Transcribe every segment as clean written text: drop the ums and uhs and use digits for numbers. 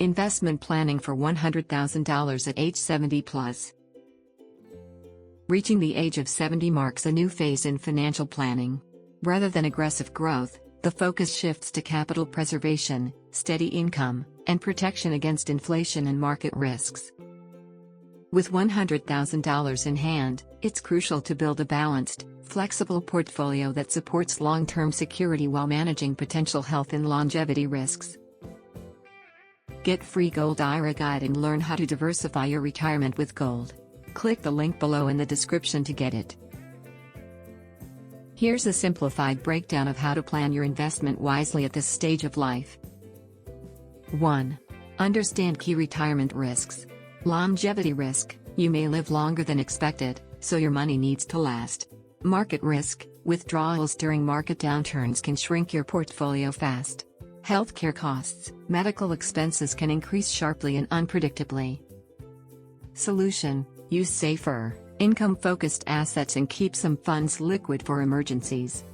Investment planning for $100,000 at age 70 plus. Reaching the age of 70 marks a new phase in financial planning. Rather than aggressive growth, the focus shifts to capital preservation, steady income, and protection against inflation and market risks. With $100,000 in hand, it's crucial to build a balanced, flexible portfolio that supports long-term security while managing potential health and longevity risks. Get free Gold IRA guide and learn how to diversify your retirement with gold. Click the link below in the description to get it. Here's a simplified breakdown of how to plan your investment wisely at this stage of life. 1. Understand key retirement risks. Longevity risk: you may live longer than expected, so your money needs to last. Market risk: withdrawals during market downturns can shrink your portfolio fast. Healthcare costs: medical expenses can increase sharply and unpredictably. Solution: use safer, income-focused assets and keep some funds liquid for emergencies.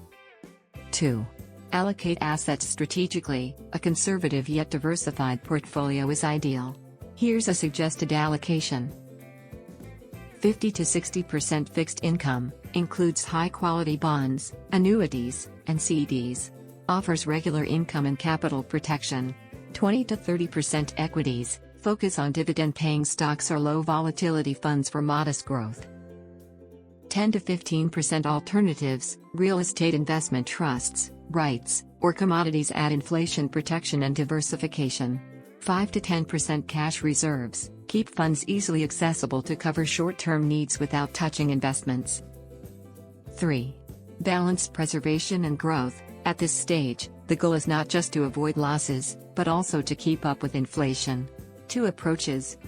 2. Allocate assets strategically. A conservative yet diversified portfolio is ideal. Here's a suggested allocation. 50 to 60% fixed income, includes high-quality bonds, annuities, and CDs. Offers regular income and capital protection. 20 to 30% equities, focus on dividend-paying stocks or low-volatility funds for modest growth. 10 to 15% alternatives, real estate investment trusts, REITs, or commodities add inflation protection and diversification. 5 to 10% cash reserves, keep funds easily accessible to cover short-term needs without touching investments. 3. Balanced preservation and growth. At this stage, the goal is not just to avoid losses, but also to keep up with inflation. 2 approaches.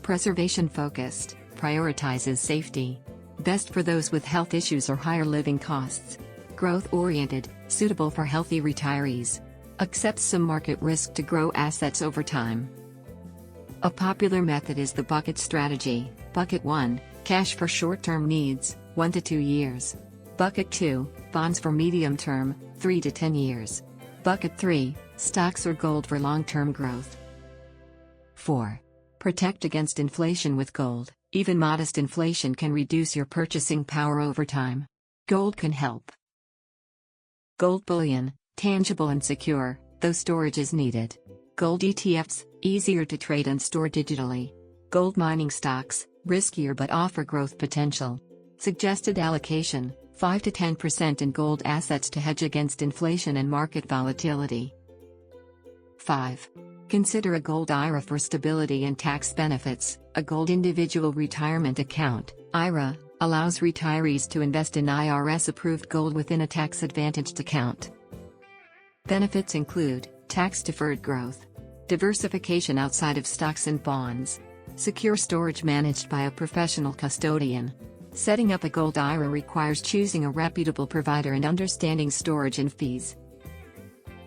Preservation-focused, prioritizes safety. Best for those with health issues or higher living costs. Growth-oriented, suitable for healthy retirees. Accepts some market risk to grow assets over time. A popular method is the bucket strategy. Bucket 1, cash for short-term needs, 1 to 2 years. Bucket 2, bonds for medium-term, 3 to 10 years. Bucket 3, stocks or gold for long-term growth. 4. Protect against inflation with gold. Even modest inflation can reduce your purchasing power over time. Gold can help. Gold bullion, tangible and secure, though storage is needed. Gold ETFs, easier to trade and store digitally. Gold mining stocks, riskier but offer growth potential. Suggested allocation: 5 to 10% in gold assets to hedge against inflation and market volatility. 5. Consider a gold IRA for stability and tax benefits. A gold individual retirement account, IRA, allows retirees to invest in IRS-approved gold within a tax-advantaged account. Benefits include tax-deferred growth, diversification outside of stocks and bonds, secure storage managed by a professional custodian. Setting up a gold IRA requires choosing a reputable provider and understanding storage and fees.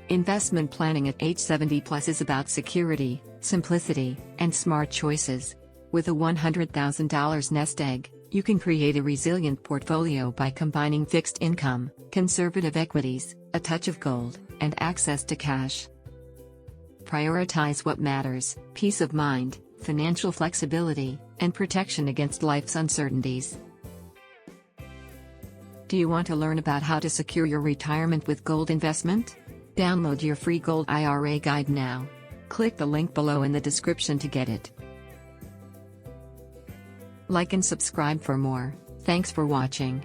Investment planning at age 70 plus is about security, simplicity, and smart choices. With a $100,000 nest egg, you can create a resilient portfolio by combining fixed income, conservative equities, a touch of gold, and access to cash. Prioritize what matters: peace of mind, financial flexibility, and protection against life's uncertainties. Do you want to learn about how to secure your retirement with gold investment? Download your free Gold IRA guide now. Click the link below in the description to get it. Like and subscribe for more. Thanks for watching.